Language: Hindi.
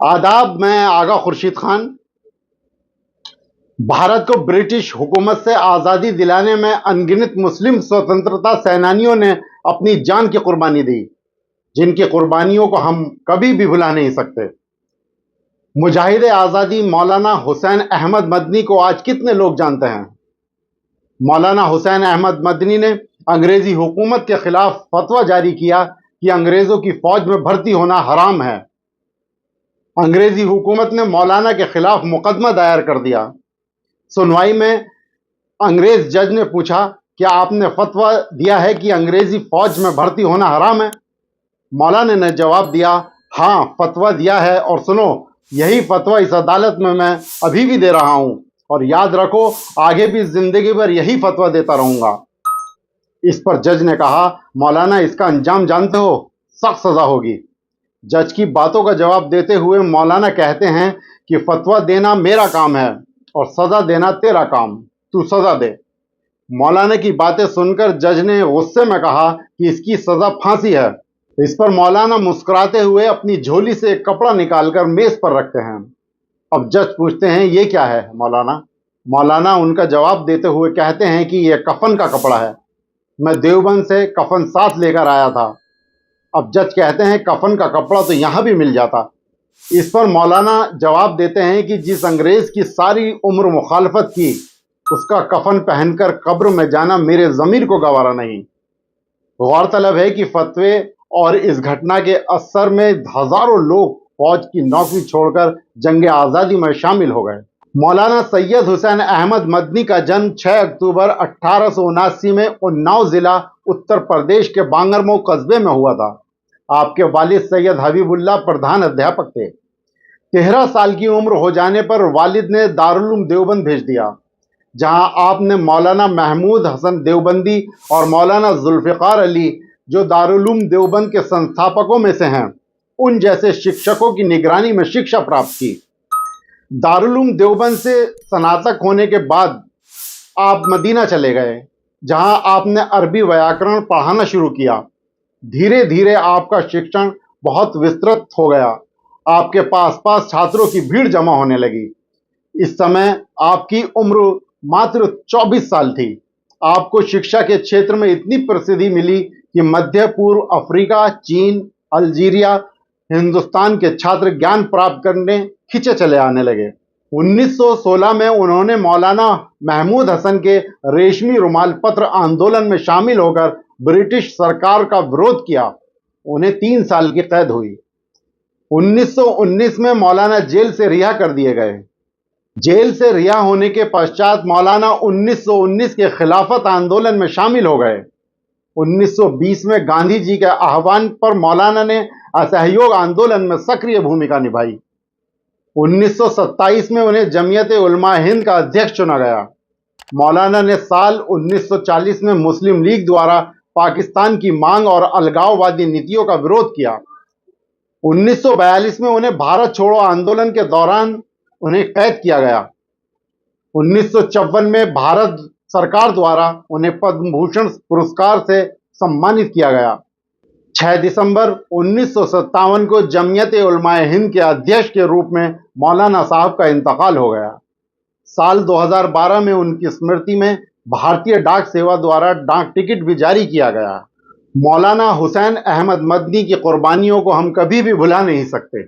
आदाब, मैं आगा खुर्शीद खान। भारत को ब्रिटिश हुकूमत से आज़ादी दिलाने में अनगिनत मुस्लिम स्वतंत्रता सेनानियों ने अपनी जान की कुर्बानी दी, जिनकी कुर्बानियों को हम कभी भी भुला नहीं सकते। मुजाहिद आज़ादी मौलाना हुसैन अहमद मदनी को आज कितने लोग जानते हैं? मौलाना हुसैन अहमद मदनी ने अंग्रेजी हुकूमत के खिलाफ फतवा जारी किया कि अंग्रेज़ों की फौज में भर्ती होना हराम है। अंग्रेजी हुकूमत ने मौलाना के खिलाफ मुकदमा दायर कर दिया। सुनवाई में अंग्रेज जज ने पूछा, क्या आपने फतवा दिया है कि अंग्रेजी फौज में भर्ती होना हराम है? मौलाना ने जवाब दिया, हाँ, फतवा दिया है, और सुनो, यही फतवा इस अदालत में मैं अभी भी दे रहा हूं, और याद रखो, आगे भी जिंदगी भर यही फतवा देता रहूंगा। इस पर जज ने कहा, मौलाना, इसका अंजाम जानते हो, सख्त सजा होगी। जज की बातों का जवाब देते हुए मौलाना कहते हैं कि फतवा देना मेरा काम है और सजा देना तेरा काम, तू सजा दे। मौलाना की बातें सुनकर जज ने गुस्से में कहा कि इसकी सजा फांसी है। इस पर मौलाना मुस्कुराते हुए अपनी झोली से एक कपड़ा निकालकर मेज पर रखते हैं। अब जज पूछते हैं, ये क्या है मौलाना? मौलाना उनका जवाब देते हुए कहते हैं कि यह कफन का कपड़ा है, मैं देवबंद से कफन साथ लेकर आया था। अब जज कहते हैं, कफन का कपड़ा तो यहां भी मिल जाता। इस पर मौलाना जवाब देते हैं कि जिस अंग्रेज की सारी उम्र मुखालफत की, उसका कफन पहनकर कब्र में जाना मेरे ज़मीर को गवारा नहीं। गौरतलब है कि फतवे और इस घटना के असर में हजारों लोग फौज की नौकरी छोड़कर जंग आज़ादी में शामिल हो गए। मौलाना सैयद हुसैन अहमद मदनी का जन्म 6 अक्टूबर 1879 में उन्नाव जिला उत्तर प्रदेश के बांगरमऊ कस्बे में हुआ था। आपके वालिद सैयद हबीबुल्लाह प्रधान अध्यापक थे। 13 साल की उम्र हो जाने पर वालिद ने दारुल देवबंद भेज दिया, जहां आपने मौलाना महमूद हसन देवबंदी और मौलाना जुल्फ़िकार अली, जो दारुल देवबंद के संस्थापकों में से हैं, उन जैसे शिक्षकों की निगरानी में शिक्षा प्राप्त की। दारुल देवबंद से स्नातक होने के बाद आप मदीना चले गए, जहां आपने अरबी व्याकरण पढ़ाना शुरू किया। धीरे धीरे आपका शिक्षण बहुत विस्तृत हो गया। आपके पास छात्रों की भीड़ जमा होने लगी। इस समय आपकी उम्र मात्र 24 साल थी। आपको शिक्षा के क्षेत्र में इतनी प्रसिद्धि मिली कि मध्य पूर्व अफ्रीका, चीन, अल्जीरिया, हिंदुस्तान के छात्र ज्ञान प्राप्त करने खिंचे चले आने लगे। 1916 में उन्होंने मौलाना महमूद हसन के रेशमी रुमाल पत्र आंदोलन में शामिल होकर ब्रिटिश सरकार का विरोध किया। उन्हें 3 साल की कैद हुई। 1919 में मौलाना जेल से रिहा कर दिए गए। जेल से रिहा होने के पश्चात मौलाना 1919 के खिलाफत आंदोलन में शामिल हो गए। 1920 में गांधी जी के आह्वान पर मौलाना ने असहयोग आंदोलन में सक्रिय भूमिका निभाई। 1927 में उन्हें जमीयत उलमा हिंद का अध्यक्ष चुना गया। मौलाना ने साल 1940 में मुस्लिम लीग द्वारा पाकिस्तान की मांग और अलगाववादी नीतियों का विरोध किया। 1942 में उन्हें भारत छोड़ो आंदोलन के दौरान उन्हें कैद किया गया। 1954 में भारत सरकार द्वारा उन्हें पद्म भूषण पुरस्कार से सम्मानित किया गया। 6 दिसंबर 1957 को जमीयत उलमा हिंद के अध्यक्ष के रूप में मौलाना साहब का इंतकाल हो गया। साल 2012 में उनकी स्मृति में भारतीय डाक सेवा द्वारा डाक टिकट भी जारी किया गया। मौलाना हुसैन अहमद मदनी की कुर्बानियों को हम कभी भी भुला नहीं सकते।